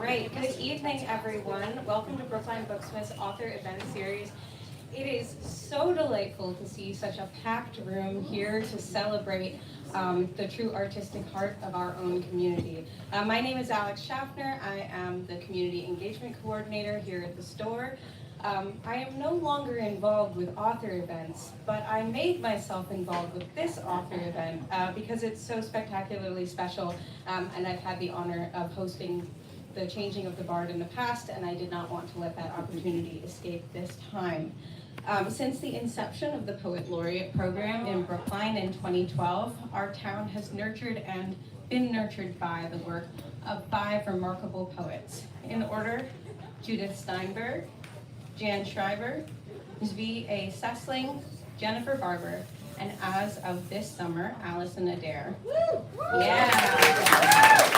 right, good evening, everyone. Welcome to Brookline Booksmith's author event series. It is so delightful to see such a packed room here to celebrate the true artistic heart of our own community. My name is Alex Schaffner. I am the Community Engagement Coordinator here at the store. I am no longer involved with author events, but I made myself involved with this author event because it's so spectacularly special, and I've had the honor of hosting the Changing of the Bard in the past, and I did not want to let that opportunity escape this time. Since the inception of the Poet Laureate program in Brookline in 2012, our town has nurtured and been nurtured by the work of 5 remarkable poets. In order, Judith Steinberg, Jan Schreiber, Zvi A. Sessling, Jennifer Barber, and as of this summer, Allison Adair. Woo! Yeah!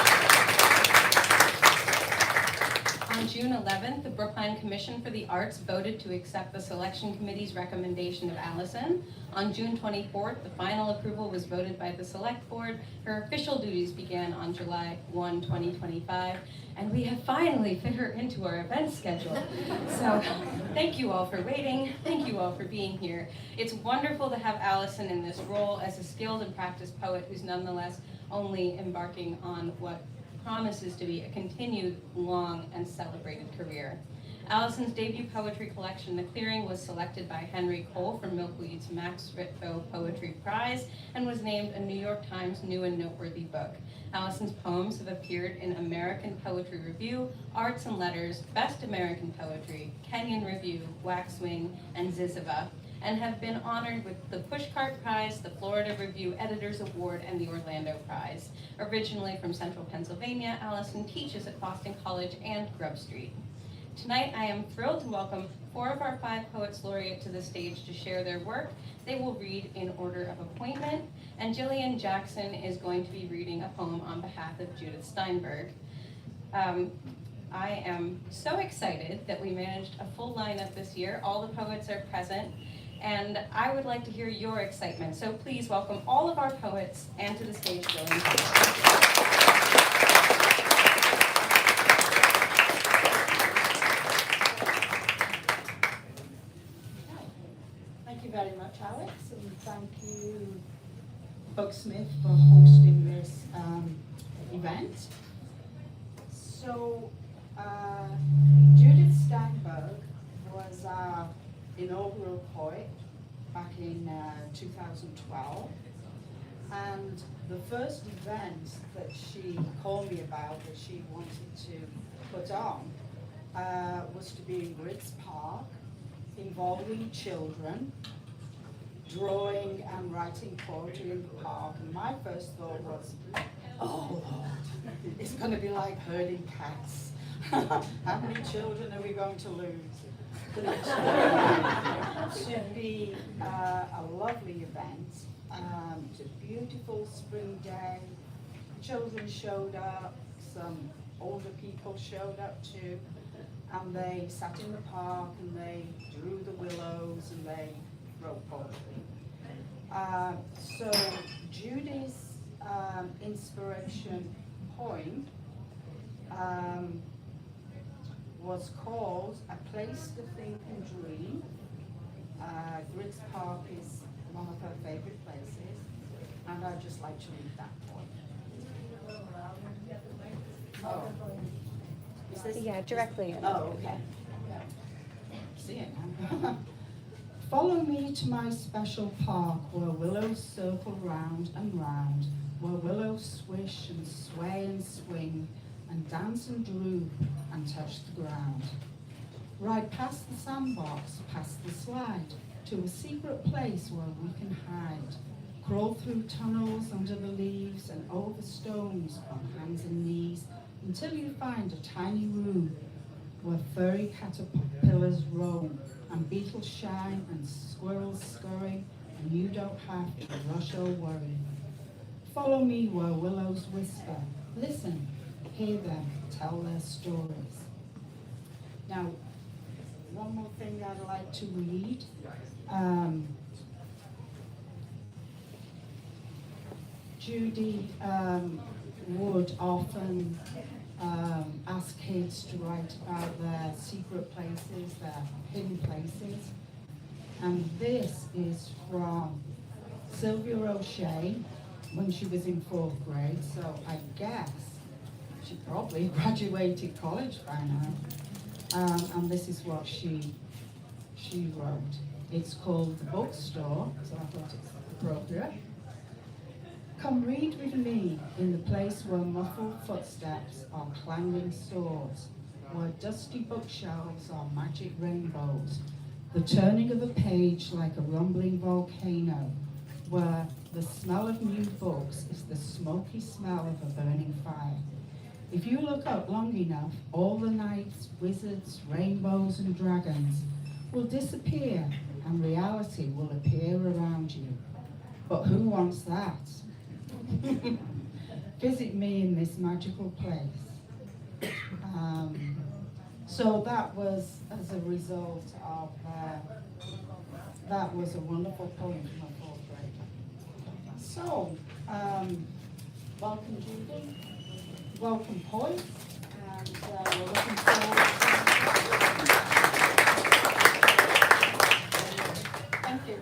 On June 11th, the Brookline Commission for the Arts voted to accept the selection committee's recommendation of Allison. On June 24th, the final approval was voted by the Select Board. Her official duties began on July 1, 2025, and we have finally fit her into our event schedule. So thank you all for waiting. Thank you all for being here. It's wonderful to have Allison in this role as a skilled and practiced poet who's nonetheless only embarking on what promises to be a continued, long, and celebrated career. Allison's debut poetry collection, The Clearing, was selected by Henry Cole for Milkweed's Max Ritvo Poetry Prize and was named a New York Times New and Noteworthy Book. Allison's poems have appeared in American Poetry Review, Arts and Letters, Best American Poetry, Kenyon Review, Waxwing, and Ziziva, and have been honored with the Pushcart Prize, the Florida Review Editors Award, and the Orlando Prize. Originally from Central Pennsylvania, Allison teaches at Boston College and Grub Street. Tonight, I am thrilled to welcome 4 of our 5 Poets Laureate to the stage to share their work. They will read in order of appointment, and Jillian Jackson is going to be reading a poem on behalf of Judith Steinberg. I am so excited that we managed a full lineup this year. All the poets are present, and I would like to hear your excitement. So please welcome all of our poets and to the stage, Jillian. Thank you very much, Alex, and thank you, Booksmith, for hosting this event. So, Judith Steinberg was our inaugural poet back in 2012, and the first event that she called me about that she wanted to put on was to be in Griggs Park, involving children, drawing and writing poetry in the park. And my first thought was, oh Lord, it's going to be like herding cats. How many children are we going to lose? But it turned out to be a lovely event. It's a beautiful spring day. Children showed up, some older people showed up too. And they sat in the park and they drew the willows and they wrote poetry. So Judy's inspiration poem was called A Place to Think and Dream. Griggs Park is one of her favorite places, and I'd just like to read that poem. Oh. Is this? Yeah, directly. Oh, okay. See it now. Follow me to my special park where willows circle round and round, where willows swish and sway and swing and dance and droop and touch the ground. Ride past the sandbox, past the slide, to a secret place where we can hide. Crawl through tunnels under the leaves and over stones on hands and knees, until you find a tiny room where furry caterpillars roam and beetles shine and squirrels scurry, and you don't have to rush or worry. Follow me where willows whisper, listen, hear them tell their stories. Now, one more thing I'd like to read. Judy would often ask kids kids to write about their secret places, their hidden places. And this is from Sylvia O'Shea when she was in 4th grade, so I guess she probably graduated college by now. And this is what she wrote. It's called The Bookstore, so I thought it's appropriate. Come read with me in the place where muffled footsteps are clanging swords, where dusty bookshelves are magic rainbows, the turning of a page like a rumbling volcano, where the smell of new books is the smoky smell of a burning fire. If you look up long enough, all the knights, wizards, rainbows, and dragons will disappear, and reality will appear around you. But who wants that? Visit me in this magical place. So that was as a result of, that was a wonderful poem from my 4th grade. So, welcome Judy, welcome poets, and we're looking forward to... Thank you.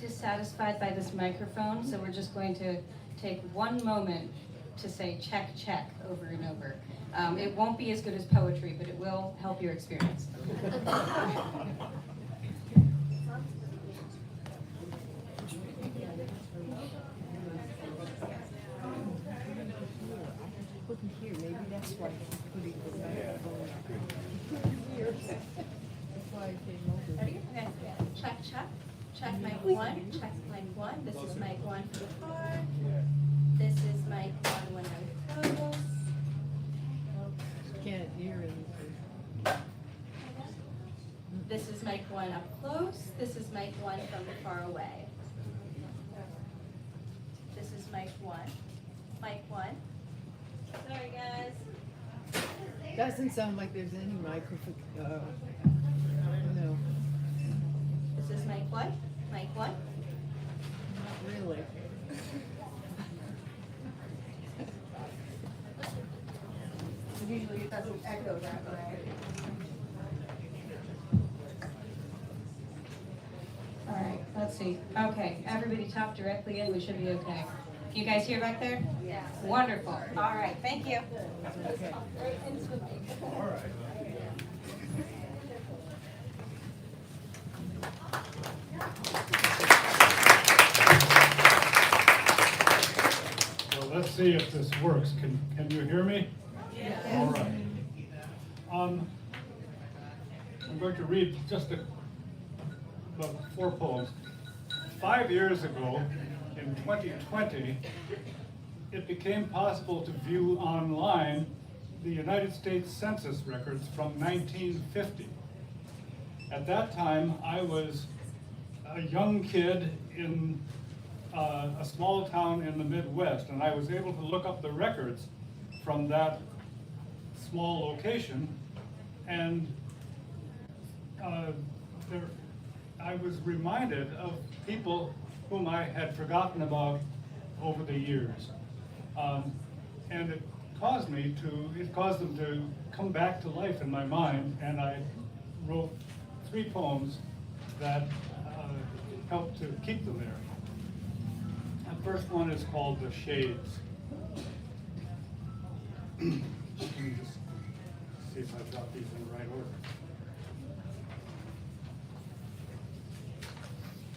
Dissatisfied by this microphone, so we're just going to take one moment to say check, check over and over. It won't be as good as poetry, but it will help your experience. Couldn't hear, maybe that's why he's putting the microphone here. That's why I came over. Ready? Okay. Check, check. Check mic 1. Check mic 1. This is mic 1 for the car. This is mic 1 when I'm close. Can't hear anything. This is mic 1 up close. This is mic 1 from far away. This is mic 1. Mic 1. Sorry, guys. Doesn't sound like there's any microphone. No, This is mic 1. Mic 1. not really. Usually it doesn't echo that way. All right, let's see. Okay, everybody talk directly in, we should be okay. Can you guys hear back there? Yeah. Wonderful. All right, thank you. Okay. Well, let's see if this works. Can you hear me? Yes. All right. I'm going to read just about 4 poems. 5 years ago, in 2020, it became possible to view online the United States Census records from 1950. At that time, I was a young kid in a small town in the Midwest, and I was able to look up the records from that small location, and I was reminded of people whom I had forgotten about over the years. And it caused them to come back to life in my mind, and I wrote 3 poems that helped to keep them there. The first one is called The Shades. Let me just see if I've got these in the right order.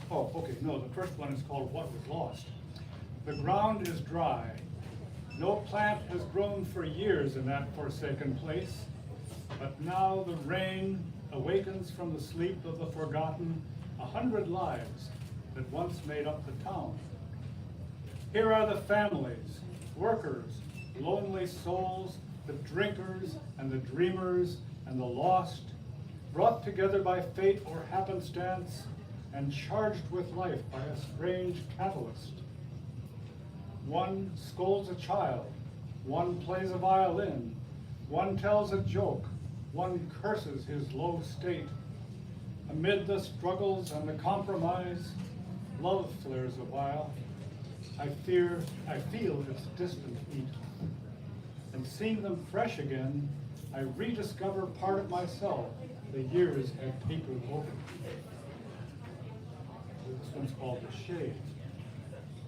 Oh, okay, no, the first one is called What Was Lost. The ground is dry. No plant has grown for years in that forsaken place, but now the rain awakens from the sleep of the forgotten 100 lives that once made up the town. Here are the families, workers, lonely souls, the drinkers and the dreamers and the lost, brought together by fate or happenstance and charged with life by a strange catalyst. One scolds a child, one plays a violin, one tells a joke, one curses his low state. Amid the struggles and the compromise, love flares a while. I feel its distant heat. And seeing them fresh again, I rediscover part of myself the years had papered over. This one's called The Shade.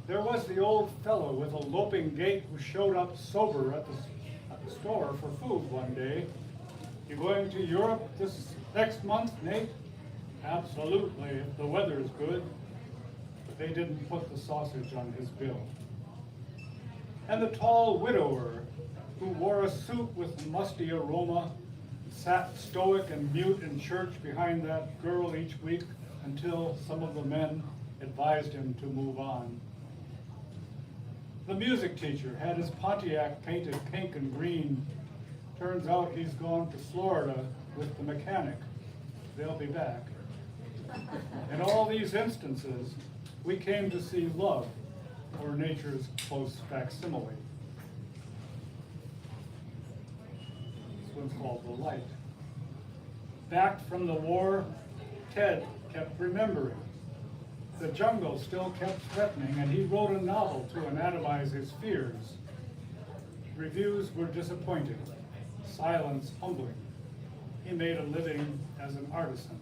There was the old fellow with a loping gait who showed up sober at the store for food one day. You going to Europe this next month, Nate? Absolutely, if the weather's good. But they didn't put the sausage on his bill. And the tall widower who wore a suit with musty aroma, sat stoic and mute in church behind that girl each week until some of the men advised him to move on. The music teacher had his Pontiac painted pink and green. Turns out he's gone to Florida with the mechanic. They'll be back. In all these instances, we came to see love, or nature's close facsimile. This one's called The Light. Back from the war, Ted kept remembering. The jungle still kept threatening, and he wrote a novel to anatomize his fears. Reviews were disappointing, silence humbling. He made a living as an artisan.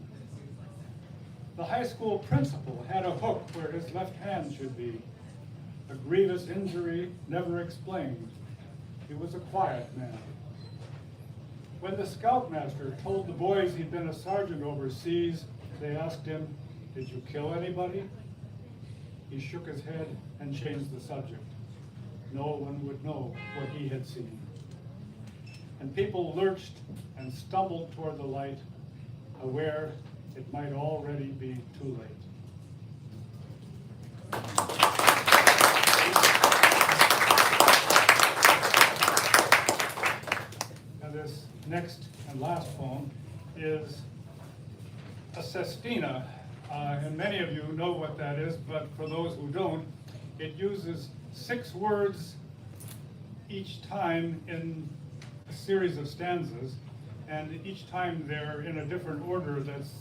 The high school principal had a hook where his left hand should be. A grievous injury never explained. He was a quiet man. When the scoutmaster told the boys he'd been a sergeant overseas, they asked him, "Did you kill anybody?" He shook his head and changed the subject. No one would know what he had seen. And people lurched and stumbled toward the light, aware it might already be too late. Now this next and last poem is a sestina, and many of you know what that is, but for those who don't, it uses 6 words each time in a series of stanzas, and each time they're in a different order that's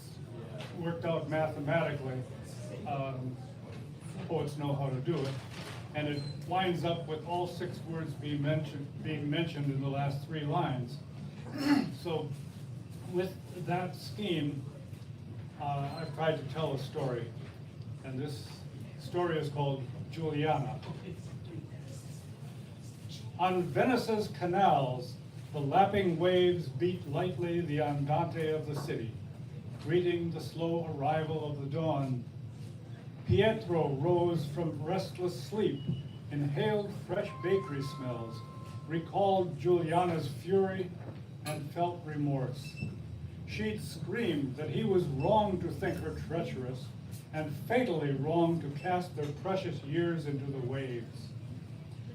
worked out mathematically. Poets know how to do it, and it winds up with all 6 words being mentioned in the last 3 lines. So with that scheme, I've tried to tell a story, and this story is called Juliana. On Venice's canals, the lapping waves beat lightly the andante of the city, greeting the slow arrival of the dawn. Pietro rose from restless sleep, inhaled fresh bakery smells, recalled Juliana's fury, and felt remorse. She'd screamed that he was wrong to think her treacherous, and fatally wrong to cast their precious years into the waves.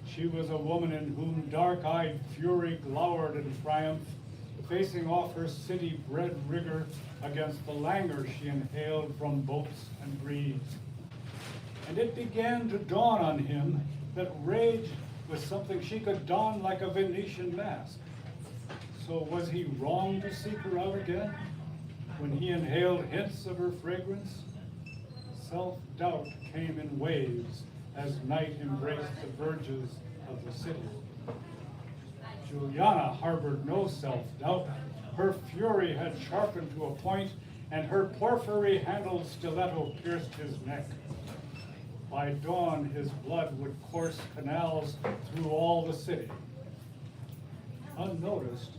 She was a woman in whom dark-eyed fury glowered in triumph, facing off her city-bred rigor against the languor she inhaled from boats and breeds. And it began to dawn on him that rage was something she could don like a Venetian mask. So was he wrong to seek her out again when he inhaled hints of her fragrance? Self-doubt came in waves as night embraced the verges of the city. Juliana harbored no self-doubt. Her fury had sharpened to a point, and her porphyry-handled stiletto pierced his neck. By dawn, his blood would course canals through all the city. Unnoticed,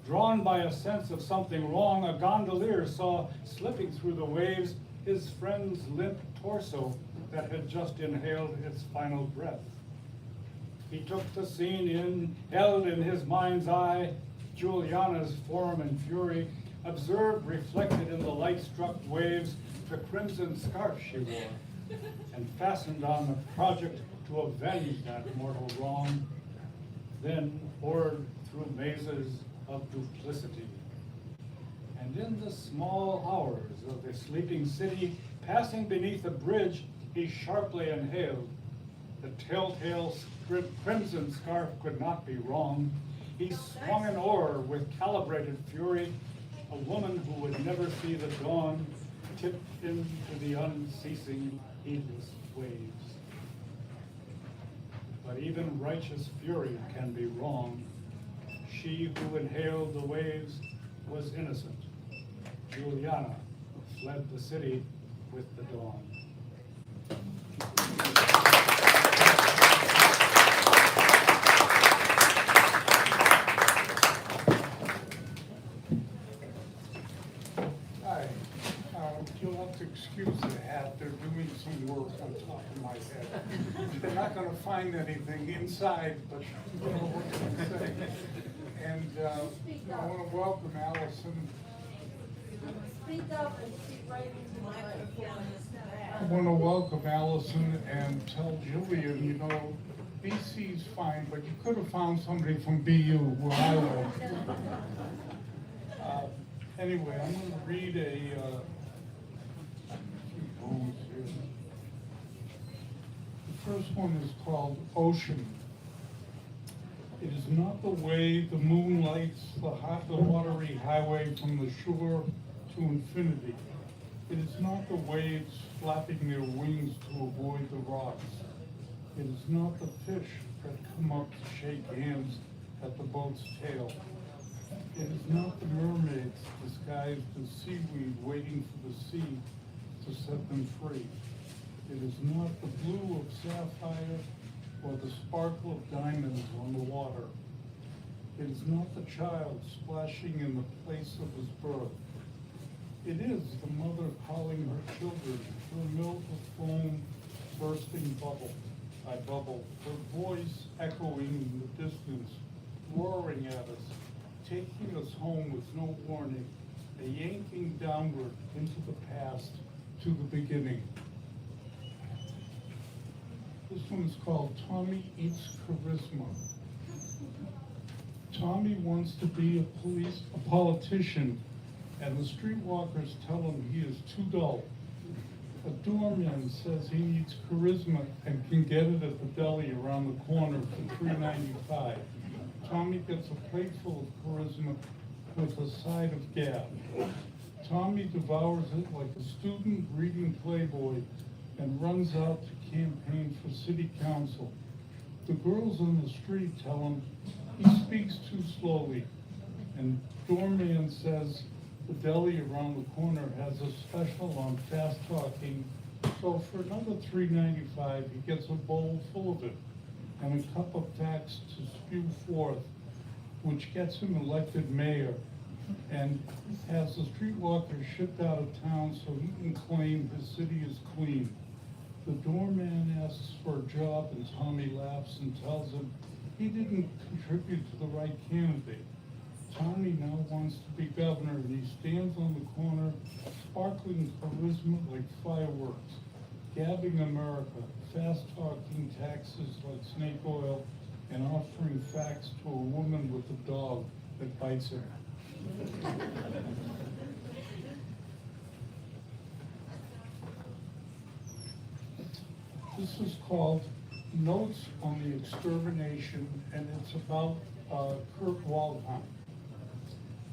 drawn by a sense of something wrong, a gondolier saw slipping through the waves his friend's limp torso that had just inhaled its final breath. He took the scene in, held in his mind's eye Juliana's form and fury, observed reflected in the light-struck waves the crimson scarf she wore, and fastened on a project to avenge that mortal wrong, then poured through mazes of duplicity. And in the small hours of the sleeping city, passing beneath a bridge, he sharply inhaled. The telltale crimson scarf could not be wrong. He swung an oar with calibrated fury. A woman who would never see the dawn tipped into the unceasing, heedless waves. but even righteous fury can be wrong. She who inhaled the waves was innocent. Juliana fled the city with the dawn. Hi, you'll have to excuse the hat, they're doing some work on top of my head. They're not gonna find anything inside, but you know what can I say? And I wanna welcome Allison. Speak up and speak right into the microphone. I wanna welcome Allison and tell Jillian, you know, BC's fine, but you could have found somebody from BU where I live. Anyway, I'm gonna read a few poems here. The first one is called Ocean. It is not the way the moon lights the watery highway from the shore to infinity. It is not the waves flapping their wings to avoid the rocks. It is not the fish that come up to shake hands at the boat's tail. It is not the mermaids disguised as seaweed waiting for the sea to set them free. It is not the blue of sapphire or the sparkle of diamonds on the water. It is not the child splashing in the place of his birth. It is the mother calling her children, her milk of foam bursting bubble by bubble, her voice echoing in the distance, roaring at us, taking us home with no warning, a yanking downward into the past, to the beginning. This one is called Tommy Eats Charisma. Tommy wants to be a politician, and the streetwalkers tell him he is too dull. A doorman says he needs charisma and can get it at the deli around the corner for $3.95. Tommy gets a plate full of charisma with a side of gab. Tommy devours it like a student reading Playboy and runs out to campaign for city council. The girls on the street tell him he speaks too slowly, and doorman says the deli around the corner has a special on fast talking, so for another $3.95 he gets a bowl full of it and a cup of facts to spew forth, which gets him elected mayor and has the streetwalkers shipped out of town so he can claim his city is clean. The doorman asks for a job and Tommy laughs and tells him he didn't contribute to the right candidate. Tommy now wants to be governor and he stands on the corner sparkling charisma like fireworks, gabbing America, fast-talking taxes like snake oil, and offering facts to a woman with a dog that bites her. This is called Notes on the Extermination, and it's about Kurt Waldheim.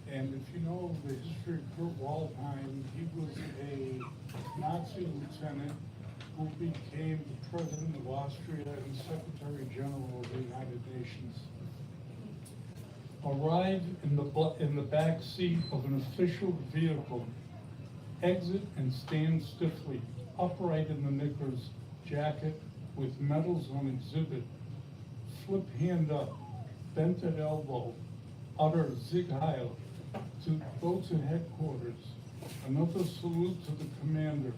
And if you know the history of Kurt Waldheim, he was a Nazi lieutenant who became the president of Austria and Secretary General of the United Nations. Arrive in the back seat of an official vehicle, exit and stand stiffly, upright in the knickers, jacket with medals on exhibit, flip hand up, bent at elbow, utter Sieg Heil, to go to headquarters, another salute to the commander,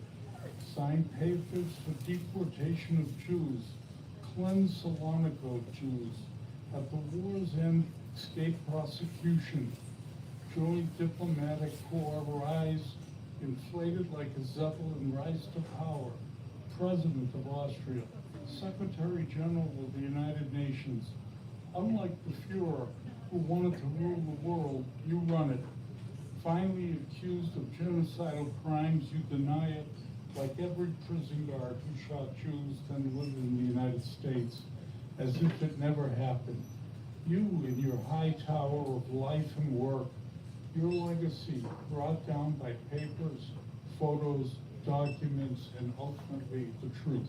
sign papers for deportation of Jews, cleanse Salonika Jews, at the war's end, escape prosecution, joint diplomatic corps rise, inflated like a zeppelin, rise to power, President of Austria, Secretary General of the United Nations. Unlike the Fuhrer, who wanted to rule the world, you run it. Finally accused of genocidal crimes, you deny it, like every prison guard who shot Jews then lived in the United States, as if it never happened. You, in your high tower of life and work, your legacy brought down by papers, photos, documents, and ultimately the truth.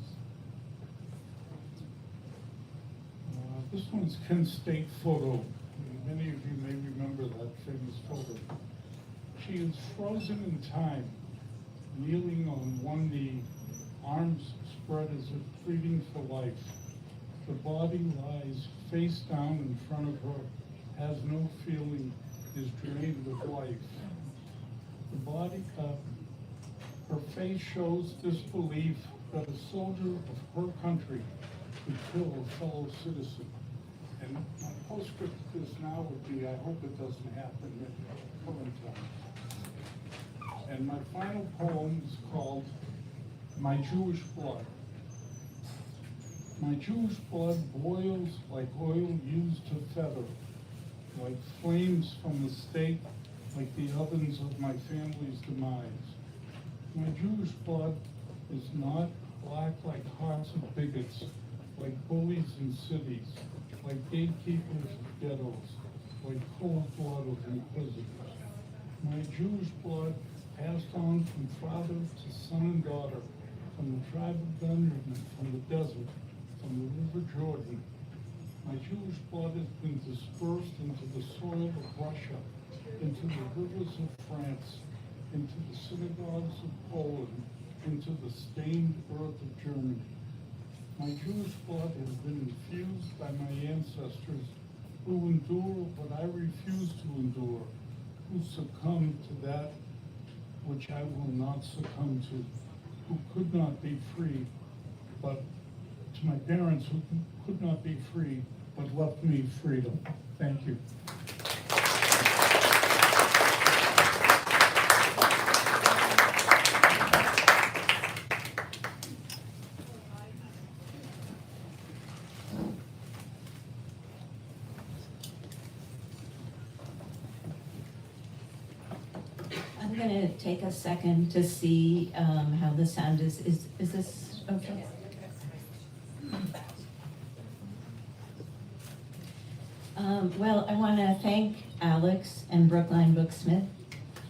This one's Kent State photo. Many of you may remember that famous photo. She is frozen in time, kneeling on one knee, arms spread as if pleading for life. The body lies face down in front of her, has no feeling, is drained of life. The body, her face shows disbelief that a soldier of her country could kill a fellow citizen. And my postscript to this now would be, I hope it doesn't happen at current time. And my final poem is called My Jewish Blood. My Jewish blood boils like oil used to feather, like flames from the stake, like the ovens of my family's demise. My Jewish blood is not black like hearts of bigots, like bullies in cities, like gatekeepers of ghettos, like cold blood of inquisitors. My Jewish blood passed on from father to son and daughter, from the tribe of Benjamin, from the desert, from the river Jordan. My Jewish blood has been dispersed into the soil of Russia, into the rivers of France, into the synagogues of Poland, into the stained earth of Germany. My Jewish blood has been infused by my ancestors who endure what I refuse to endure, who succumb to that which I will not succumb to, who could not be free, but to my parents who could not be free, but left me freedom. Thank you. I'm gonna take a second to see how the sound is this okay? Well, I want to thank Alex and Brookline Booksmith,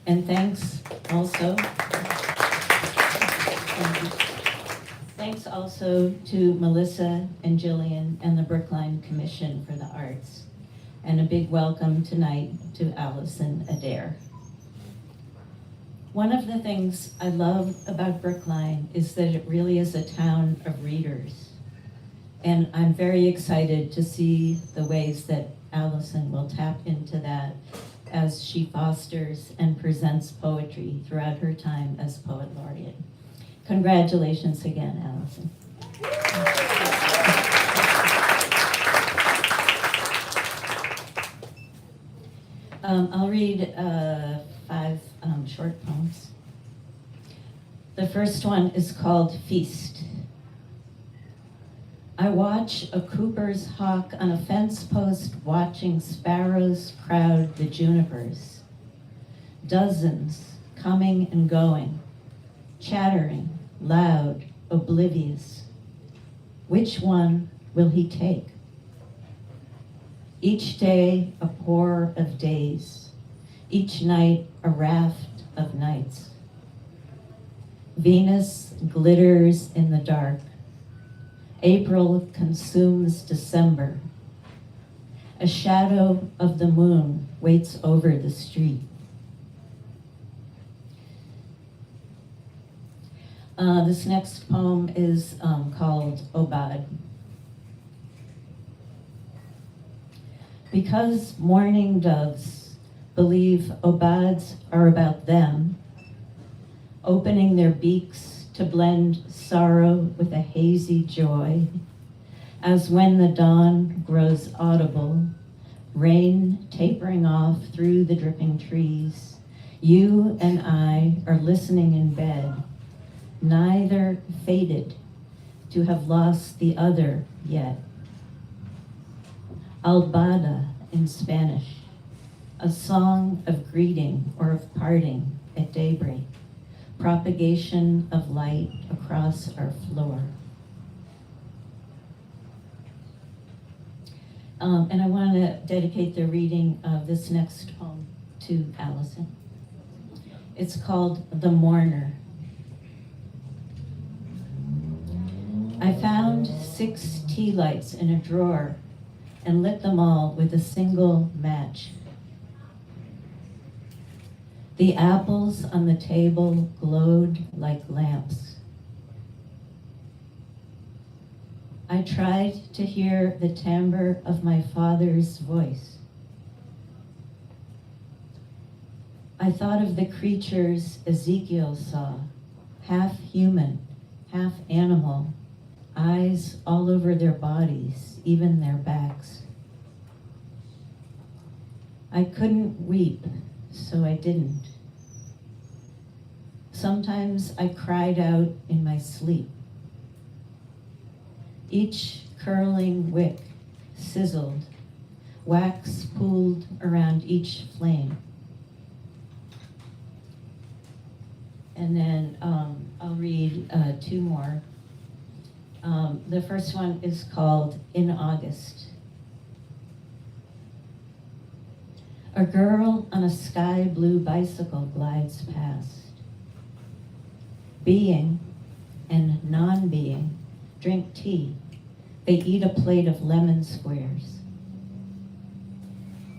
and thanks also to Melissa and Jillian and the Brookline Commission for the Arts, and a big welcome tonight to Allison Adair. One of the things I love about Brookline is that it really is a town of readers. And I'm very excited to see the ways that Allison will tap into that as she fosters and presents poetry throughout her time as Poet Laureate. Congratulations again, Allison. I'll read 5 short poems. The first one is called Feast. I watch a Cooper's hawk on a fence post watching sparrows crowd the junipers. Dozens coming and going, chattering, loud, oblivious. Which one will he take? Each day a pour of days, each night a raft of nights. Venus glitters in the dark. April consumes December. A shadow of the moon waits over the street. This next poem is called Obad. Because mourning doves believe Obads are about them, opening their beaks to blend sorrow with a hazy joy, as when the dawn grows audible, rain tapering off through the dripping trees, you and I are listening in bed, neither fated to have lost the other yet. Albada in Spanish, a song of greeting or of parting at daybreak, propagation of light across our floor. And I want to dedicate the reading of this next poem to Allison. It's called The Mourner. I found 6 tea lights in a drawer and lit them all with a single match. The apples on the table glowed like lamps. I tried to hear the timbre of my father's voice. I thought of the creatures Ezekiel saw, half human, half animal, eyes all over their bodies, even their backs. I couldn't weep, so I didn't. Sometimes I cried out in my sleep. Each curling wick sizzled, wax pooled around each flame. And then I'll read two more. The first one is called In August. A girl on a sky blue bicycle glides past. Being and non-being drink tea. They eat a plate of lemon squares.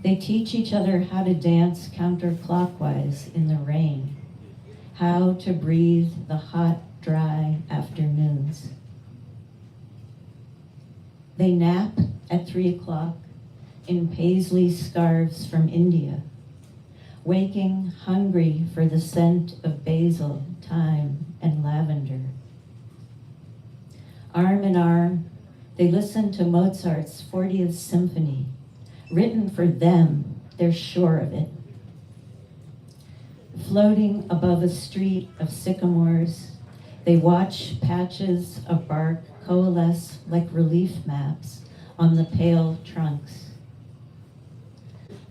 They teach each other how to dance counterclockwise in the rain, how to breathe the hot, dry afternoons. They nap at 3 o'clock in paisley scarves from India, waking hungry for the scent of basil, thyme, and lavender. Arm in arm, they listen to Mozart's 40th Symphony, written for them, they're sure of it. Floating above a street of sycamores, they watch patches of bark coalesce like relief maps on the pale trunks.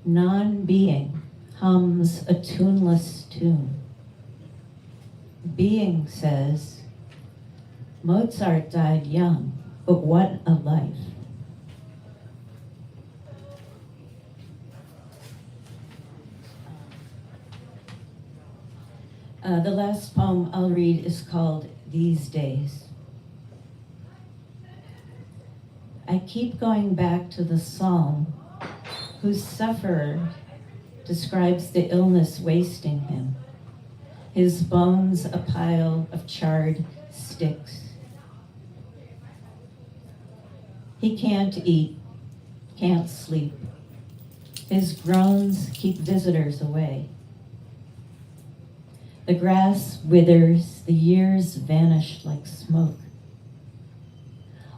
Non-being hums a tuneless tune. Being says, Mozart died young, but what a life. The last poem I'll read is called These Days. I keep going back to the psalm whose sufferer describes the illness wasting him, his bones a pile of charred sticks. He can't eat, can't sleep. His groans keep visitors away. The grass withers, the years vanish like smoke.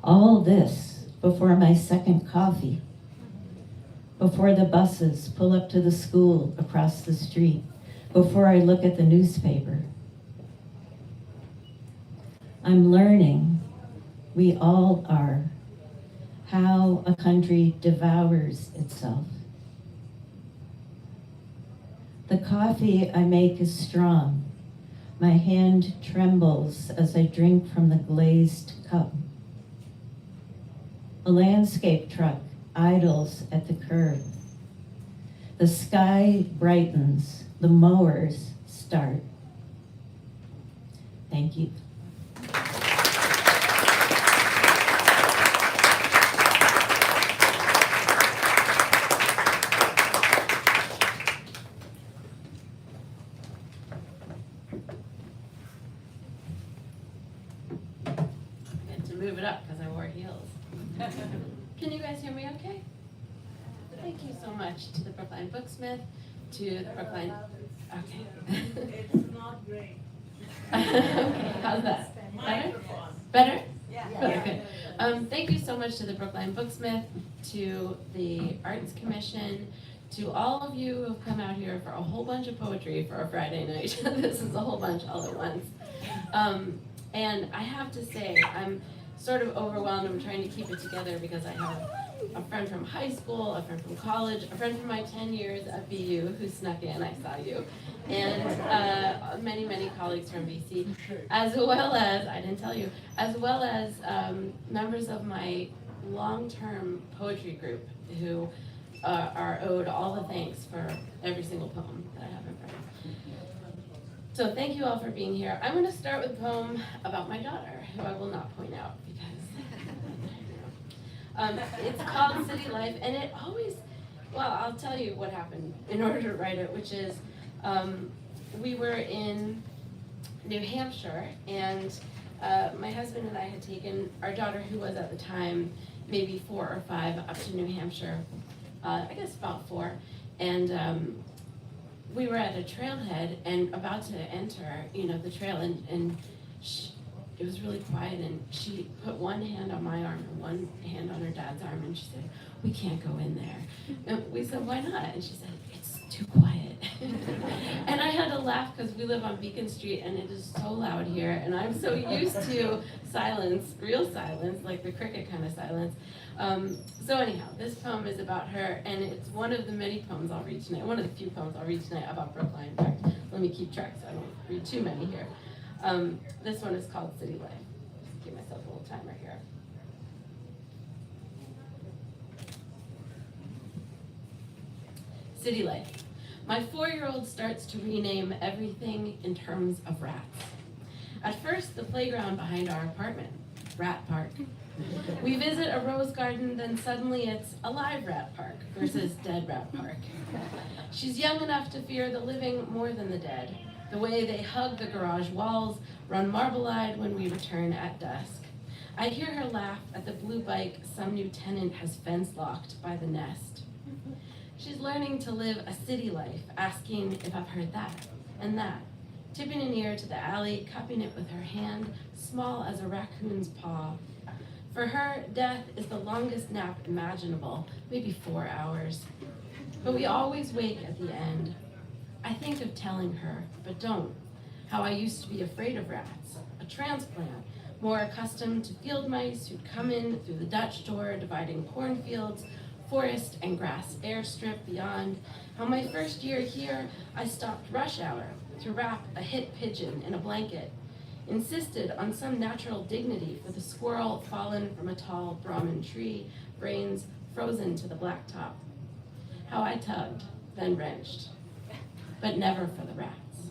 All this before my second coffee, before the buses pull up to the school across the street, before I look at the newspaper. I'm learning, we all are, how a country devours itself. The coffee I make is strong. My hand trembles as I drink from the glazed cup. A landscape truck idles at the curb. The sky brightens, the mowers start. Thank you. Move it up because I wore heels. Can you guys hear me okay? Thank you so much to the Brookline Booksmith, to the Brookline, okay. It's not great. Okay, how's that? Better? Better? Yeah. Okay. Thank you so much to the Brookline Booksmith, to the Arts Commission, to all of you who have come out here for a whole bunch of poetry for a Friday night. This is a whole bunch all at once. And I have to say, I'm sort of overwhelmed. I'm trying to keep it together because I have a friend from high school, a friend from college, a friend from my 10 years at BU who snuck in, I saw you, and many, many colleagues from BC, as well as, I didn't tell you, as well as members of my long-term poetry group who are owed all the thanks for every single poem that I have in front of me. So thank you all for being here. I'm going to start with a poem about my daughter, who I will not point out because It's called City Life, and it always, well, I'll tell you what happened in order to write it, which is, we were in New Hampshire, and my husband and I had taken our daughter, who was at the time maybe 4 or 5, up to New Hampshire, I guess about 4, and we were at a trailhead and about to enter, the trail, and it was really quiet, and she put one hand on my arm and one hand on her dad's arm, and she said, "We can't go in there." And we said, "Why not?" And she said, "It's too quiet." And I had to laugh because we live on Beacon Street and it is so loud here, and I'm so used to silence, real silence, like the cricket kind of silence. So anyhow, this poem is about her, and it's one of the many poems I'll read tonight, one of the few poems I'll read tonight about Brookline. In fact, let me keep track so I don't read too many here. This one is called City Life. Just give myself a little timer here. City Life. My 4-year-old starts to rename everything in terms of rats. At first, the playground behind our apartment, Rat Park. We visit a rose garden, then suddenly it's a live rat park versus dead rat park. She's young enough to fear the living more than the dead. The way they hug the garage walls, run marble-eyed when we return at dusk. I hear her laugh at the blue bike some new tenant has fence-locked by the nest. She's learning to live a city life, asking if I've heard that and that, tipping an ear to the alley, cupping it with her hand, small as a raccoon's paw. For her, death is the longest nap imaginable, maybe 4 hours. But we always wake at the end. I think of telling her, but don't, how I used to be afraid of rats, a transplant, more accustomed to field mice who'd come in through the Dutch door, dividing cornfields, forest and grass airstrip beyond. How my first year here, I stopped rush hour to wrap a hit pigeon in a blanket, insisted on some natural dignity for the squirrel fallen from a tall Brahmin tree, brains frozen to the blacktop. How I tugged, then wrenched, but never for the rats.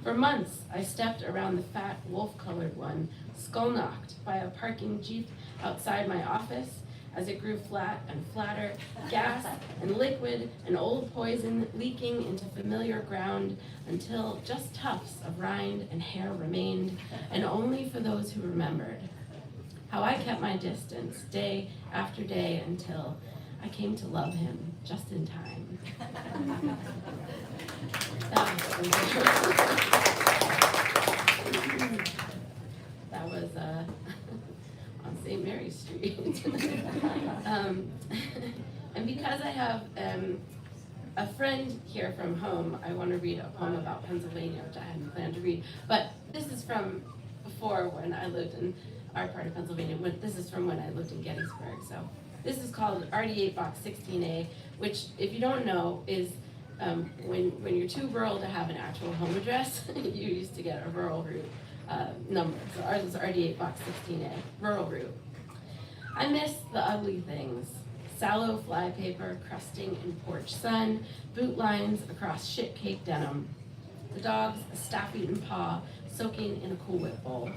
For months, I stepped around the fat, wolf-colored one, skull-knocked by a parking jeep outside my office as it grew flat and flatter, gas and liquid and old poison leaking into familiar ground until just tufts of rind and hair remained, and only for those who remembered. How I kept my distance day after day until I came to love him just in time. That was on St. Mary's Street. And because I have a friend here from home, I want to read a poem about Pennsylvania, which I hadn't planned to read. But this is from before when I lived in our part of Pennsylvania. This is from when I lived in Gettysburg. So this is called RD8 Box 16A, which, if you don't know, is when you're too rural to have an actual home address, you used to get a rural route number. So ours is RD8 Box 16A, rural route. I miss the ugly things. Sallow flypaper crusting in porch sun, boot lines across shit-caked denim. The dog's a staff-eaten paw soaking in a Cool Whip bowl.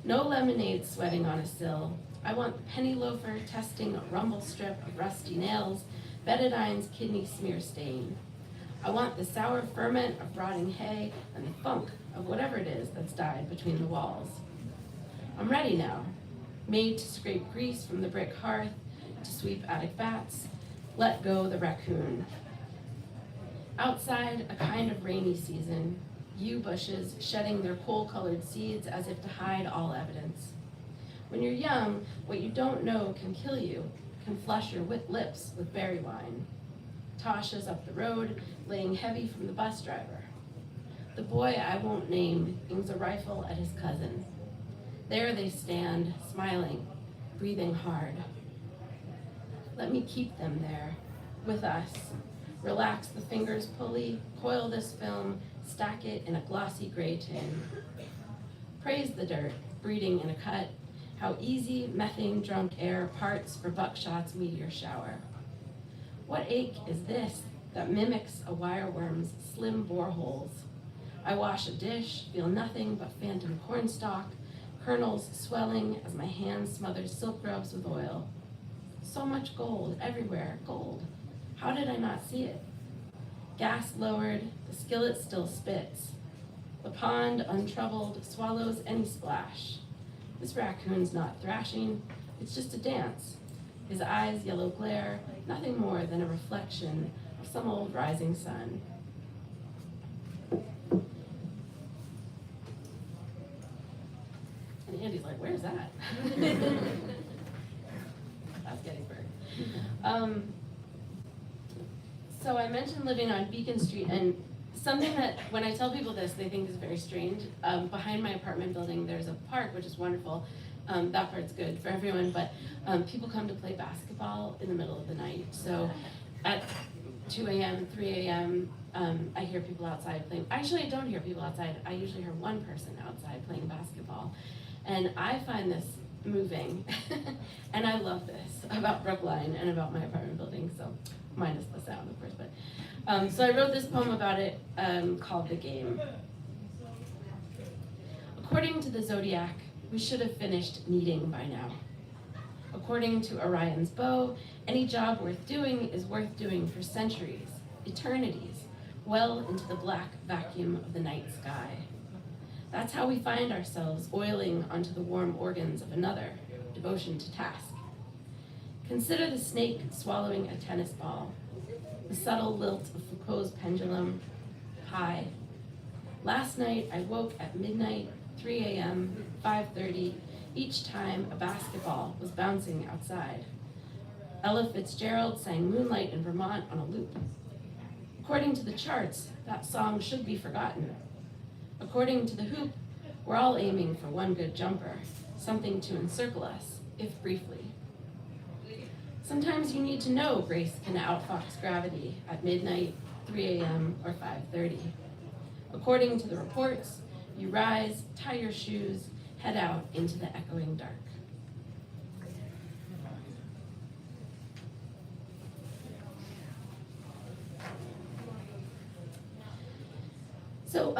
No lemonade sweating on a sill. I want the penny loafer testing a rumble strip of rusty nails, Betadyne's kidney smear stain. I want the sour ferment of rotting hay and the funk of whatever it is that's died between the walls. I'm ready now, made to scrape grease from the brick hearth, to sweep attic bats, let go the raccoon. Outside, a kind of rainy season, yew bushes shedding their coal-colored seeds as if to hide all evidence. When you're young, what you don't know can kill you, can flush your lips with berry wine. Tasha's up the road, laying heavy from the bus driver. The boy I won't name aims a rifle at his cousin. There they stand, smiling, breathing hard. Let me keep them there, with us. Relax the fingers pulley, coil this film, stack it in a glossy gray tin. Praise the dirt, breeding in a cut, how easy methane-drunk air parts for buckshot's meteor shower. What ache is this that mimics a wireworm's slim boreholes? I wash a dish, feel nothing but phantom cornstalk, kernels swelling as my hand smothers silk grubs with oil. So much gold everywhere, gold. How did I not see it? Gas lowered, the skillet still spits. The pond, untroubled, swallows any splash. This raccoon's not thrashing, it's just a dance. His eyes yellow glare, nothing more than a reflection of some old rising sun. And Andy's like, where's that? That's Gettysburg. So I mentioned living on Beacon Street, and something that when I tell people this, they think is very strange. Behind my apartment building, there's a park, which is wonderful. That part's good for everyone, but people come to play basketball in the middle of the night. So at 2 a.m., 3 a.m., I hear people outside playing. Actually, I don't hear people outside. I usually hear one person outside playing basketball. And I find this moving, and I love this about Brookline and about my apartment building, so minus the sound, of course. But so I wrote this poem about it called The Game. According to the zodiac, we should have finished kneading by now. According to Orion's bow, any job worth doing is worth doing for centuries, eternities, well into the black vacuum of the night sky. That's how we find ourselves oiling onto the warm organs of another, devotion to task. Consider the snake swallowing a tennis ball, the subtle lilt of Foucault's pendulum, pi. Last night I woke at midnight, 3 a.m., 5:30, each time a basketball was bouncing outside. Ella Fitzgerald sang Moonlight in Vermont on a loop. According to the charts, that song should be forgotten. According to the hoop, we're all aiming for one good jumper, something to encircle us, if briefly. Sometimes you need to know grace can outfox gravity at midnight, 3 a.m., or 5:30. According to the reports, you rise, tie your shoes, head out into the echoing dark. So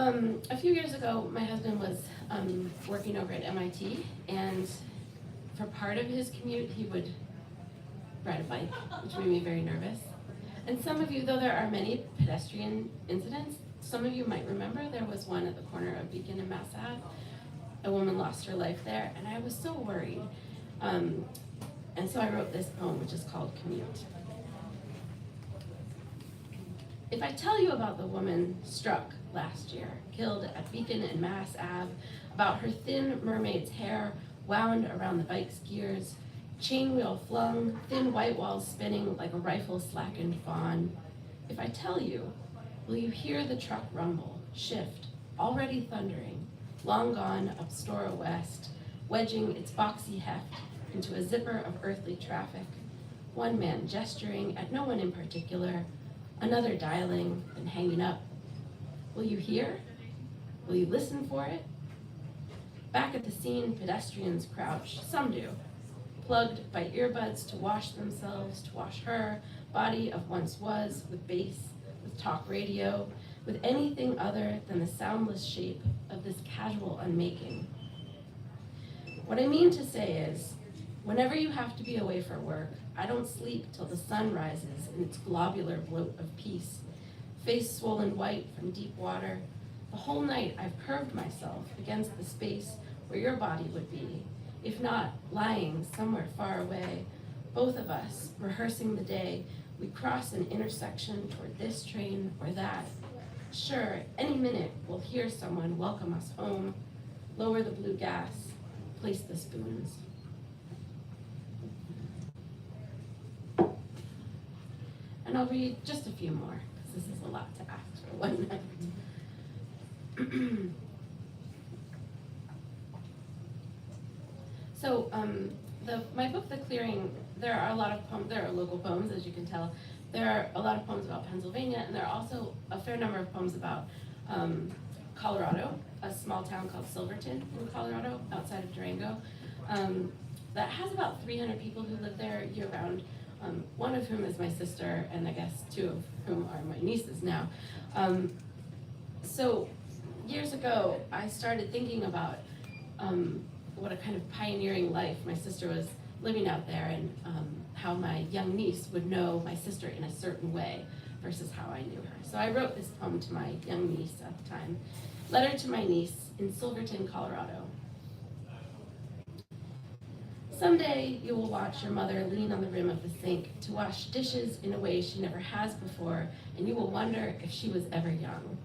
a few years ago, my husband was working over at MIT, and for part of his commute, he would ride a bike, which made me very nervous. And some of you, though there are many pedestrian incidents, some of you might remember there was one at the corner of Beacon and Mass Ave. A woman lost her life there, and I was so worried. And so I wrote this poem, which is called Commute. If I tell you about the woman struck last year, killed at Beacon and Mass Ave, about her thin mermaid's hair wound around the bike's gears, chain wheel flung, thin white walls spinning like a rifle slackened fawn. If I tell you, will you hear the truck rumble, shift, already thundering, long gone up Stora West, wedging its boxy heft into a zipper of earthly traffic, one man gesturing at no one in particular, another dialing and hanging up. Will you hear? Will you listen for it? Back at the scene, pedestrians crouch, some do, plugged by earbuds to wash themselves, to wash her, body of once was, with bass, with talk radio, with anything other than the soundless shape of this casual unmaking. What I mean to say is, whenever you have to be away for work, I don't sleep till the sun rises in its globular bloat of peace, face swollen white from deep water. The whole night I've curved myself against the space where your body would be, if not lying somewhere far away, both of us rehearsing the day we cross an intersection toward this train or that. Sure, any minute we'll hear someone welcome us home, lower the blue gas, place the spoons. And I'll read just a few more, because this is a lot to ask for one night. So my book, The Clearing, there are a lot of poems, there are local poems, as you can tell. There are a lot of poems about Pennsylvania, and there are also a fair number of poems about Colorado, a small town called Silverton in Colorado, outside of Durango, that has about 300 people who live there year-round, one of whom is my sister, and I guess two of whom are my nieces now. So years ago, I started thinking about what a kind of pioneering life my sister was living out there and how my young niece would know my sister in a certain way versus how I knew her. So I wrote this poem to my young niece at the time. Letter to my niece in Silverton, Colorado. Someday you will watch your mother lean on the rim of the sink to wash dishes in a way she never has before, and you will wonder if she was ever young.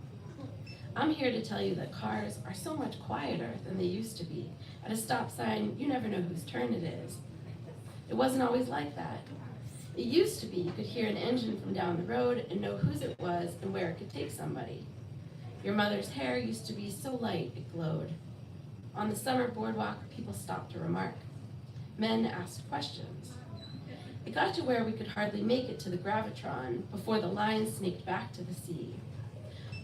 I'm here to tell you that cars are so much quieter than they used to be. At a stop sign, you never know whose turn it is. It wasn't always like that. It used to be you could hear an engine from down the road and know whose it was and where it could take somebody. Your mother's hair used to be so light it glowed. On the summer boardwalk, people stopped to remark. Men asked questions. It got to where we could hardly make it to the gravitron before the line snaked back to the sea.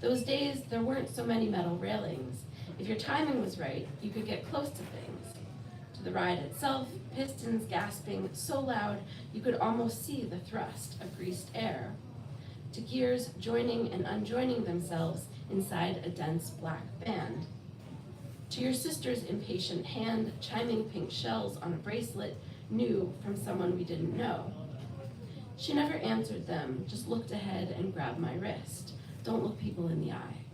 Those days, there weren't so many metal railings. If your timing was right, you could get close to things. To the ride itself, pistons gasping so loud you could almost see the thrust of greased air. To gears joining and unjoining themselves inside a dense black band. To your sister's impatient hand chiming pink shells on a bracelet new from someone we didn't know. She never answered them, just looked ahead and grabbed my wrist. Don't look people in the eye.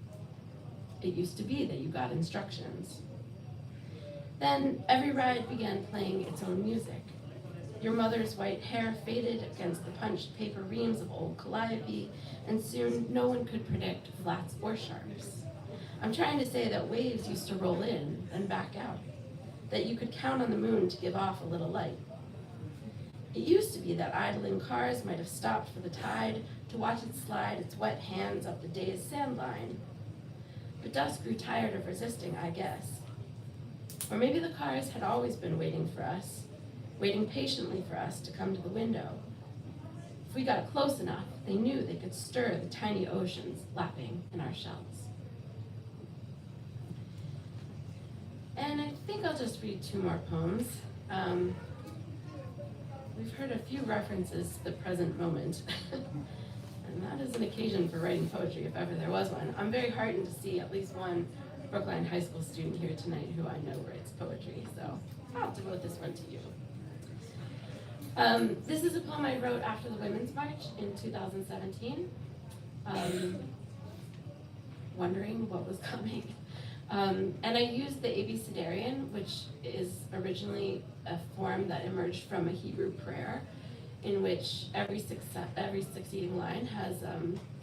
It used to be that you got instructions. Then every ride began playing its own music. Your mother's white hair faded against the punched paper reams of old calliope, and soon no one could predict flats or sharps. I'm trying to say that waves used to roll in and back out, that you could count on the moon to give off a little light. It used to be that idling cars might have stopped for the tide to watch it slide its wet hands up the day's sand line. But dust grew tired of resisting, I guess. Or maybe the cars had always been waiting for us, waiting patiently for us to come to the window. If we got close enough, they knew they could stir the tiny oceans lapping in our shells. And I think I'll just read two more poems. We've heard a few references to the present moment, and that is an occasion for writing poetry if ever there was one. I'm very heartened to see at least one Brookline High School student here tonight who I know writes poetry, so I'll devote this one to you. This is a poem I wrote after the Women's March in 2017, wondering what was coming. And I used the Abecedarian, which is originally a form that emerged from a Hebrew prayer, in which every succeeding line has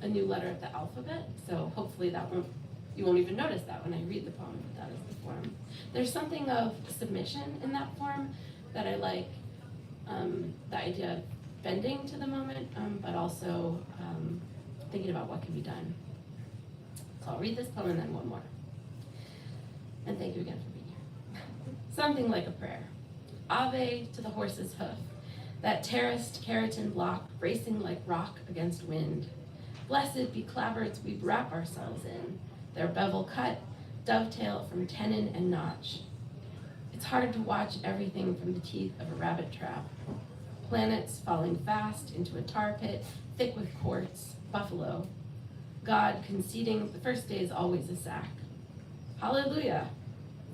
a new letter of the alphabet. So hopefully you won't even notice that when I read the poem, but that is the form. There's something of submission in that form that I like, the idea of bending to the moment, but also thinking about what can be done. So I'll read this poem and then one more. And thank you again for being here. Something like a prayer. Ave to the horse's hoof, that terraced keratin block racing like rock against wind. Blessed be clapboards we wrap ourselves in, their bevel cut, dovetail from tenon and notch. It's hard to watch everything from the teeth of a rabbit trap. Planets falling fast into a tar pit, thick with quartz, buffalo. God conceding the first day is always a sack. Hallelujah!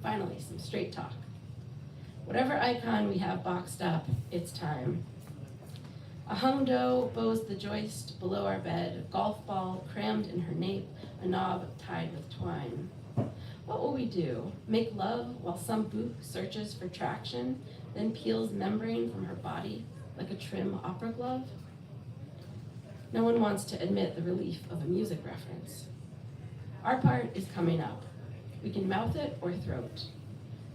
Finally, some straight talk. Whatever icon we have boxed up, it's time. A hung doe bows the joist below our bed, a golf ball crammed in her nape, a knob tied with twine. What will we do? Make love while some boot searches for traction, then peels membrane from her body like a trim opera glove? No one wants to admit the relief of a music reference. Our part is coming up. We can mouth it or throat.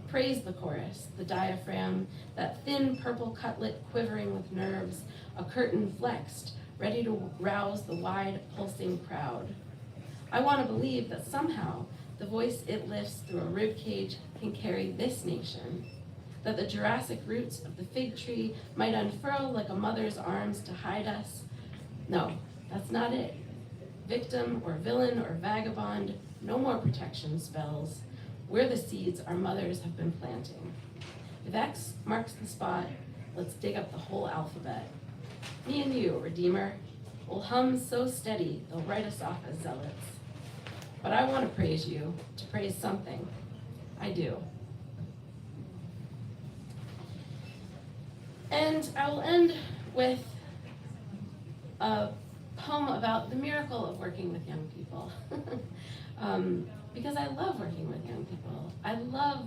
Praise the chorus, the diaphragm, that thin purple cutlet quivering with nerves, a curtain flexed, ready to rouse the wide, pulsing crowd. I want to believe that somehow the voice it lifts through a rib cage can carry this nation, that the Jurassic roots of the fig tree might unfurl like a mother's arms to hide us. No, that's not it. Victim or villain or vagabond, no more protection spells. We're the seeds our mothers have been planting. If X marks the spot, let's dig up the whole alphabet. Me and you, Redeemer, will hum so steady they'll write us off as zealots. But I want to praise you, to praise something. I do. And I will end with a poem about the miracle of working with young people. Because I love working with young people. I love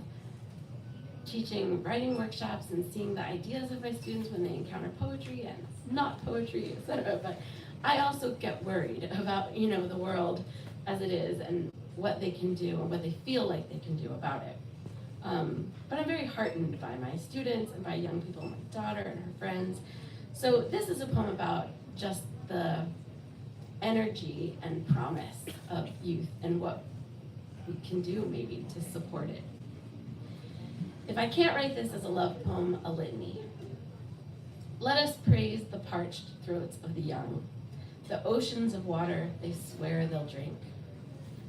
teaching writing workshops and seeing the ideas of my students when they encounter poetry and not poetry, etc. But I also get worried about, the world as it is and what they can do and what they feel like they can do about it. But I'm very heartened by my students and by young people, my daughter and her friends. So this is a poem about just the energy and promise of youth and what we can do maybe to support it. If I can't write this as a love poem, a litany. Let us praise the parched throats of the young, the oceans of water they swear they'll drink.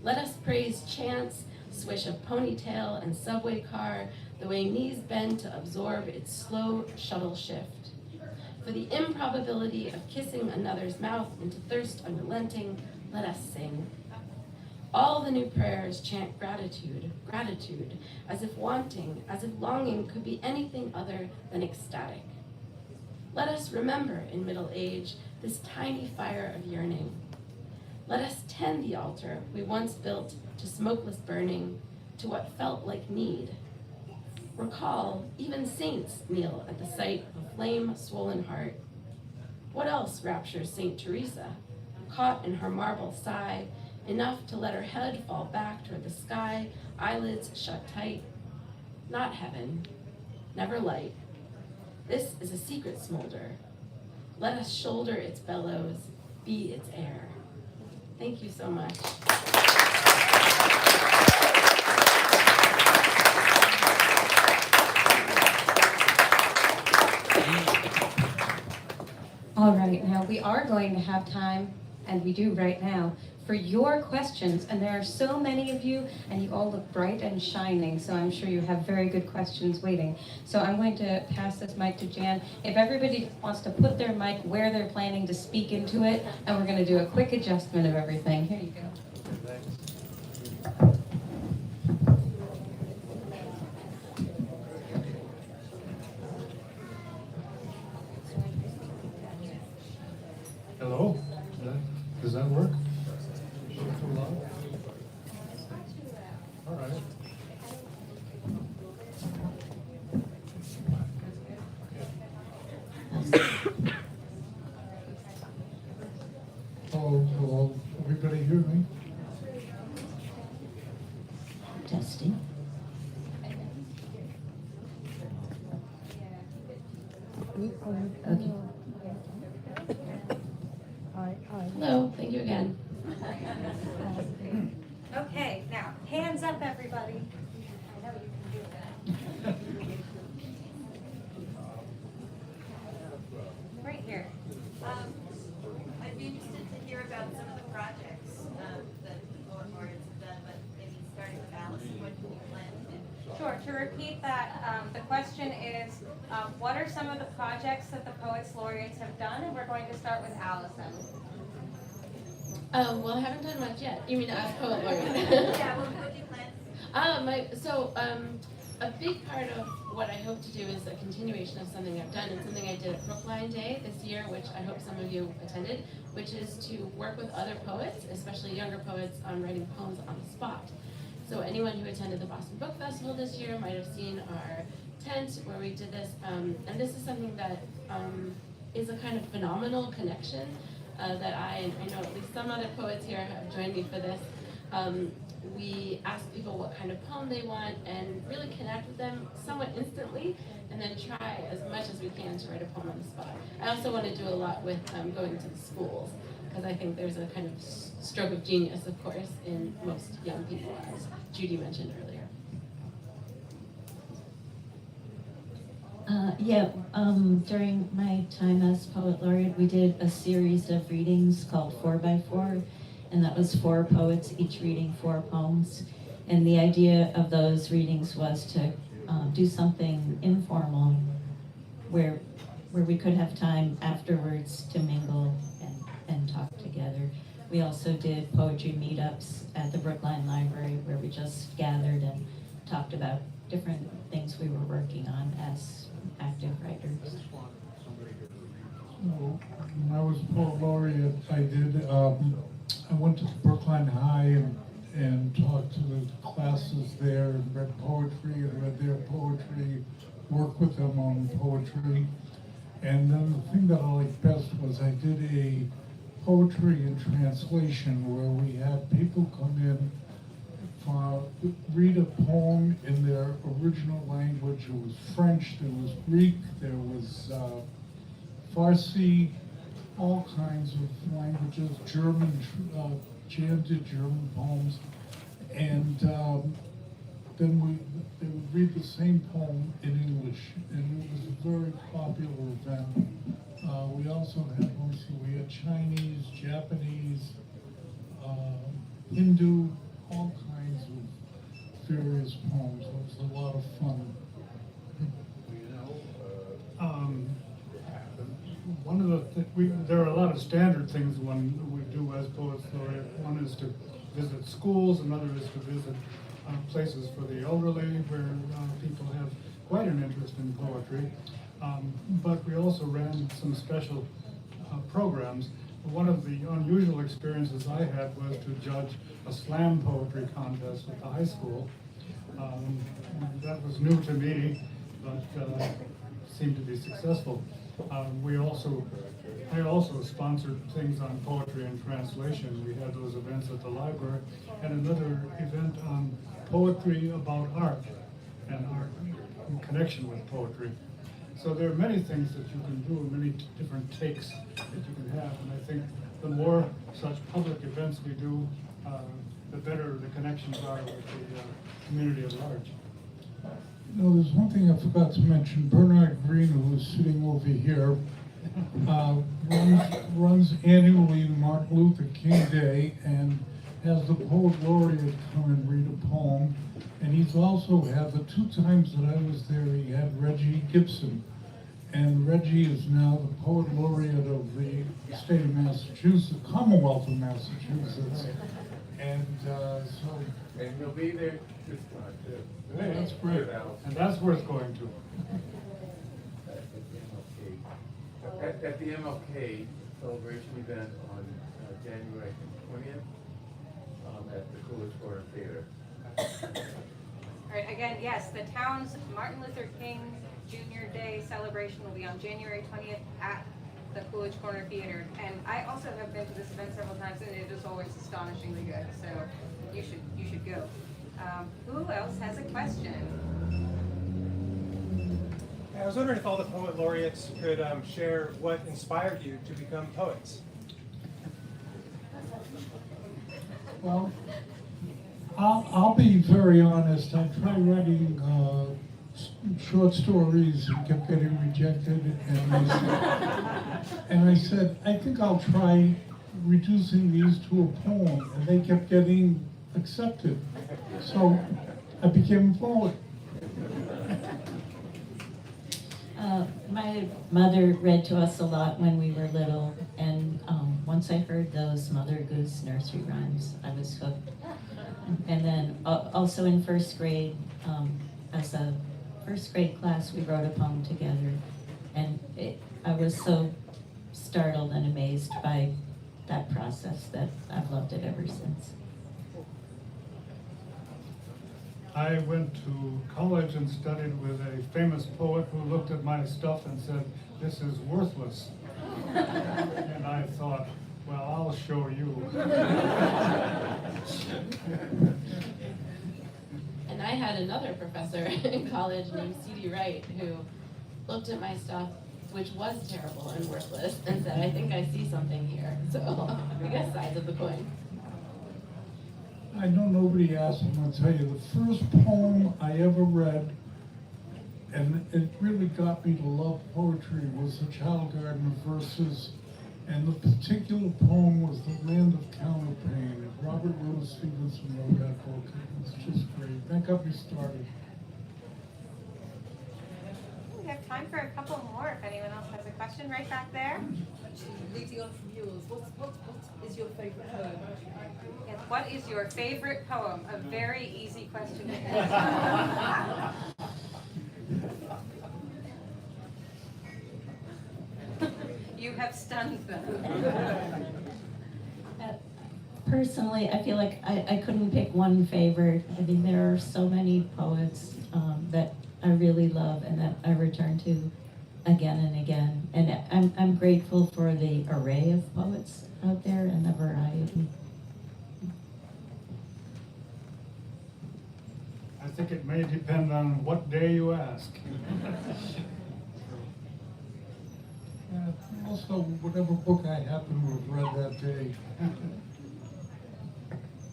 Let us praise chance, swish of ponytail and subway car, the way knees bend to absorb its slow shuttle shift. For the improbability of kissing another's mouth into thirst unrelenting, let us sing. All the new prayers chant gratitude, gratitude, as if wanting, as if longing could be anything other than ecstatic. Let us remember in middle age this tiny fire of yearning. Let us tend the altar we once built to smokeless burning, to what felt like need. Recall, even saints kneel at the sight of a flame-swollen heart. What else raptures Saint Teresa, caught in her marble sigh, enough to let her head fall back toward the sky, eyelids shut tight? Not heaven, never light. This is a secret smolder. Let us shoulder its bellows, be its air. Thank you so much. All right, now we are going to have time, and we do right now, for your questions. And there are so many of you, and you all look bright and shining, so I'm sure you have very good questions waiting. So I'm going to pass this mic to Jan. If everybody wants to put their mic where they're planning to speak into it, and we're going to do a quick adjustment of everything. Here you go. Hello? Does that work? Too loud? All right. Hello, everybody hear me? Testing. Okay. Hello, thank you again. Okay, now, hands up, everybody. I know you can do that. Right here. I'd be interested to hear about some of the projects that the Laureates have done, but maybe starting with Allison, what do you plan to do? Sure, to repeat that, the question is, what are some of the projects that the Poets Laureates have done? And we're going to start with Allison. Well, I haven't done much yet. You mean as poet laureate? Yeah, what do you plan to do? A big part of what I hope to do is a continuation of something I've done, and something I did at Brookline Day this year, which I hope some of you attended, which is to work with other poets, especially younger poets, on writing poems on the spot. So anyone who attended the Boston Book Festival this year might have seen our tent where we did this, and this is something that is a kind of phenomenal connection that I know at least some other poets here have joined me for this. We ask people what kind of poem they want and really connect with them somewhat instantly, and then try as much as we can to write a poem on the spot. I also want to do a lot with going to the schools, because I think there's a kind of stroke of genius, of course, in most young people, as Judy mentioned earlier. During my time as Poet Laureate, we did a series of readings called 4x4, and that was 4 poets, each reading 4 poems. And the idea of those readings was to do something informal where we could have time afterwards to mingle and talk together. We also did poetry meetups at the Brookline Library where we just gathered and talked about different things we were working on as active active writers. Well, when I was poet laureate, I went to Brookline High and talked to the classes there and read poetry and read their poetry, worked with them on poetry. And then the thing that I liked best was I did a poetry and translation where we had people come in, read a poem in their original language. It was French, there was Greek, there was Farsi, all kinds of languages, German, chanted German poems. And then they would read the same poem in English, and it was a very popular event. We also had, we had Chinese, Japanese, Hindu, all kinds of various poems. It was a lot of fun. One of there are a lot of standard things one we do as poets laureate. One is to visit schools, another is to visit places for the elderly where people have quite an interest in poetry. But we also ran some special programs. One of the unusual experiences I had was to judge a slam poetry contest at the high school. That was new to me, but seemed to be successful. I also sponsored things on poetry and translation. We had those events at the library, and another event on poetry about art and art in connection with poetry. So there are many things that you can do, many different takes that you can have, and I think the more such public events we do, the better the connections are with the community at large. You know, there's one thing I forgot to mention. Bernard Green, who is sitting over here, runs annually Martin Luther King Day and has the poet laureate come and read a poem. And he's also had, the 2 times that I was there, he had Reggie Gibson. And Reggie is now the poet laureate of the state of Massachusetts, Commonwealth of Massachusetts. And so... And he'll be there this time too. Hey, that's great, and that's worth going to. At the MLK celebration event on January 20th at the Coolidge Corner Theater. All right, again, yes, the town's Martin Luther King Jr. Day celebration will be on January 20th at the Coolidge Corner Theater. And I also have been to this event several times, and it is always astonishingly good. So you should go. Who else has a question? I was wondering if all the poet laureates could share what inspired you to become poets. Well, I'll be very honest. I tried writing short stories and kept getting rejected, and I said, I think I'll try reducing these to a poem, and they kept getting accepted. So I became a poet. My mother read to us a lot when we were little, and once I heard those Mother Goose nursery rhymes, I was hooked. And then also in first grade, as a first grade class, we wrote a poem together, and I was so startled and amazed by that process that I've loved it ever since. I went to college and studied with a famous poet who looked at my stuff and said, "This is worthless." And I thought, well, I'll show you. And I had another professor in college named C.D. Wright who looked at my stuff, which was terrible and worthless, and said, I think I see something here. So I guess sides of the coin. I know nobody asked, I'm gonna tell you, the first poem I ever read, and it really got me to love poetry, was the Child Garden of Verses. And the particular poem was The Land of Counterpane. And Robert Louis Stevenson wrote that book. It was just great. That got me started. We have time for a couple more if anyone else has a question right back there. Leading on from yours, what is your favorite poem? Yes, what is your favorite poem? A very easy question to answer. You have stunned them. Personally, I feel like I couldn't pick one favorite. I mean, there are so many poets that I really love and that I return to again and again. And I'm grateful for the array of poets out there and the variety. I think it may depend on what day you ask. Also, whatever book I happen to have read that day.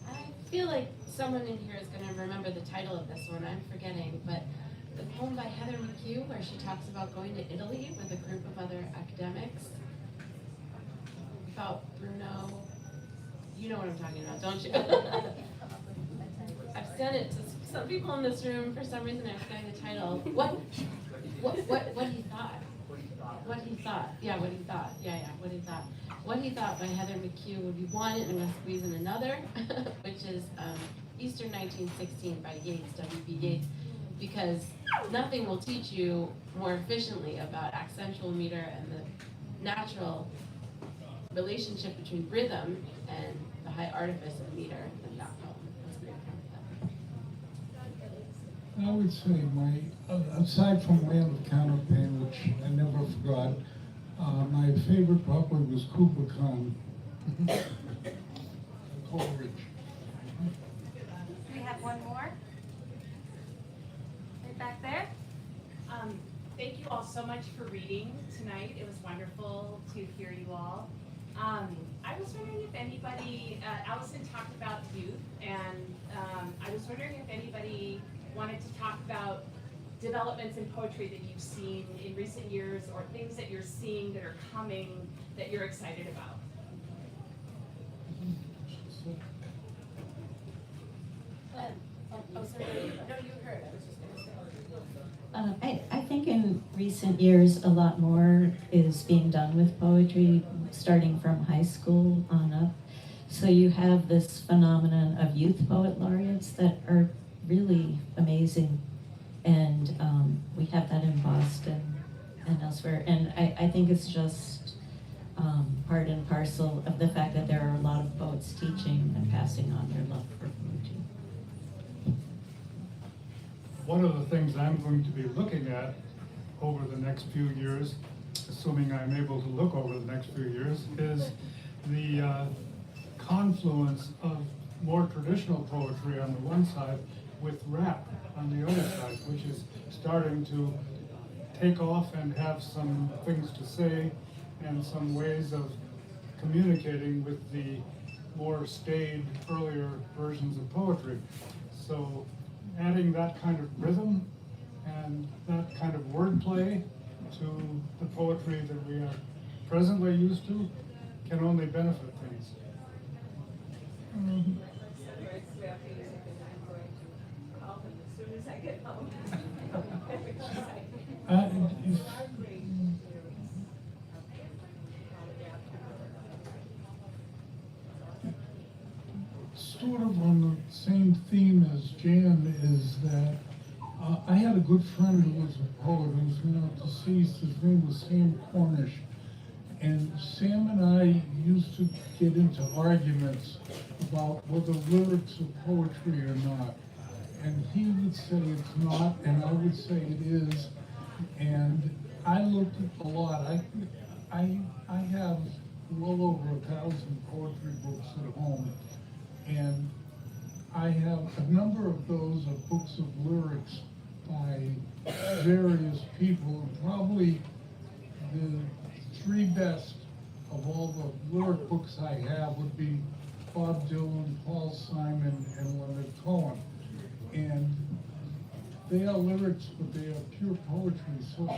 I feel like someone in here is gonna remember the title of this one, I'm forgetting, but the poem by Heather McHugh where she talks about going to Italy with a group of other academics. About Bruno, you know what I'm talking about, don't you? I've sent it to some people in this room, for some reason I was getting the title. What he thought. What he thought, yeah, what he thought, what he thought. What he thought by Heather McHugh would be one, and I'm gonna squeeze in another, which is Easter 1916 by Yates, W.B. Yeats, because nothing will teach you more efficiently about accentual meter and the natural relationship between rhythm and the high artifice of meter than that poem. That's a great poem. I would say aside from Land of Counterpane, which I never forgot, my favorite probably was Kubla Khan. Coleridge. We have one more. Right back there. Thank you all so much for reading tonight. It was wonderful to hear you all. I was wondering if anybody, Allison talked about youth, and I was wondering if anybody wanted to talk about developments in poetry that you've seen in recent years, or things that you're seeing that are coming that you're excited about. Oh, sorry, no, you heard, I was just gonna say. I think in recent years, a lot more is being done with poetry, starting from high school on up. So you have this phenomenon of youth poet laureates that are really amazing. And we have that in Boston and elsewhere. And I think it's just part and parcel of the fact that there are a lot of poets teaching and passing on their love for poetry. One of the things I'm going to be looking at over the next few years, assuming I'm able to look over the next few years, is the confluence of more traditional poetry on the one side with rap on the other side, which is starting to take off and have some things to say and some ways of communicating with the more staid earlier versions of poetry. So adding that kind of rhythm and that kind of wordplay to the poetry that we are presently used to can only benefit things. Sort of on the same theme as Jan is that I had a good friend who was a poet who's now deceased. His name was Sam Cornish. And Sam and I used to get into arguments about whether lyrics are poetry or not. And he would say it's not, and I would say it is. And I looked at a lot. I have well over 1,000 poetry books at home. And I have a number of those are books of lyrics by various people. And probably the three best of all the lyric books I have would be Bob Dylan, Paul Simon, and Leonard Cohen. And they are lyrics, but they are pure poetry. So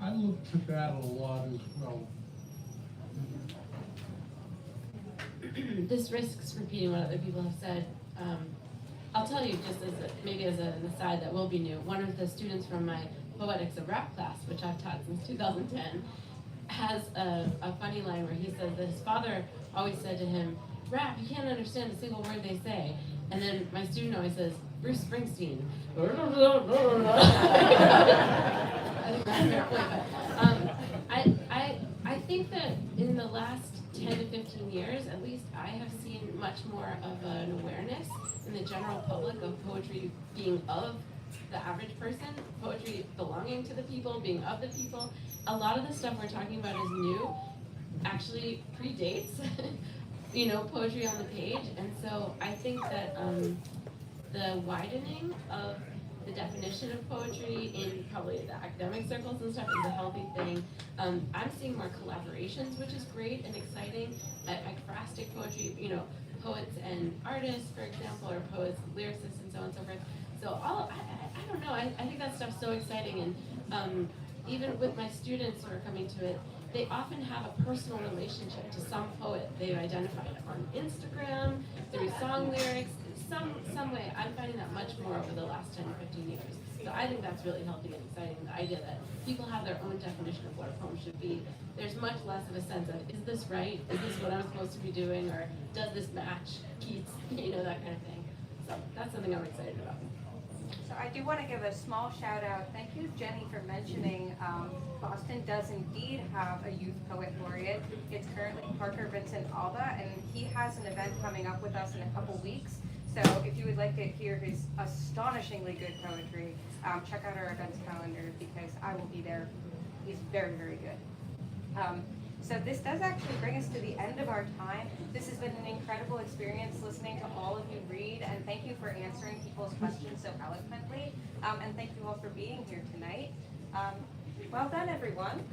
I look to that a lot as well. This risks repeating what other people have said. I'll tell you just as maybe as an aside that will be new. One of the students from my Poetics of Rap class, which I've taught since 2010, has a funny line where he says that his father always said to him, "Rap, you can't understand a single word they say." And then my student always says, "Bruce Springsteen." I think that's a fair point, but I think that in the last 10 to 15 years, at least, I have seen much more of an awareness in the general public of poetry being of the average person, poetry belonging to the people, being of the people. A lot of the stuff we're talking about is new, actually predates, poetry on the page. And so I think that the widening of the definition of poetry in probably the academic circles and stuff is a healthy thing. I'm seeing more collaborations, which is great and exciting. Ekphrastic poetry, poets and artists, for example, or poets, lyricists, and so on and so forth. So I don't know, I think that stuff's so exciting, and even with my students who are coming to it, they often have a personal relationship to some poet they've identified on Instagram, through song lyrics, some way. I'm finding that much more over the last 10 or 15 years. So I think that's really healthy and exciting, the idea that people have their own definition of what a poem should be. There's much less of a sense of, is this right? Is this what I'm supposed to be doing? Or does this match Keats? That kind of thing. So that's something I'm excited about. So I do want to give a small shout out. Thank you, Jenny, for mentioning Boston does indeed have a youth poet laureate. It's currently Parker Vincent Alba, and he has an event coming up with us in a couple weeks. So if you would like to hear his astonishingly good poetry, check out our events calendar because I will be there. He's very, very good. So this does actually bring us to the end of our time. This has been an incredible experience listening to all of you read, and thank you for answering people's questions so eloquently. And thank you all for being here tonight. Well done, everyone.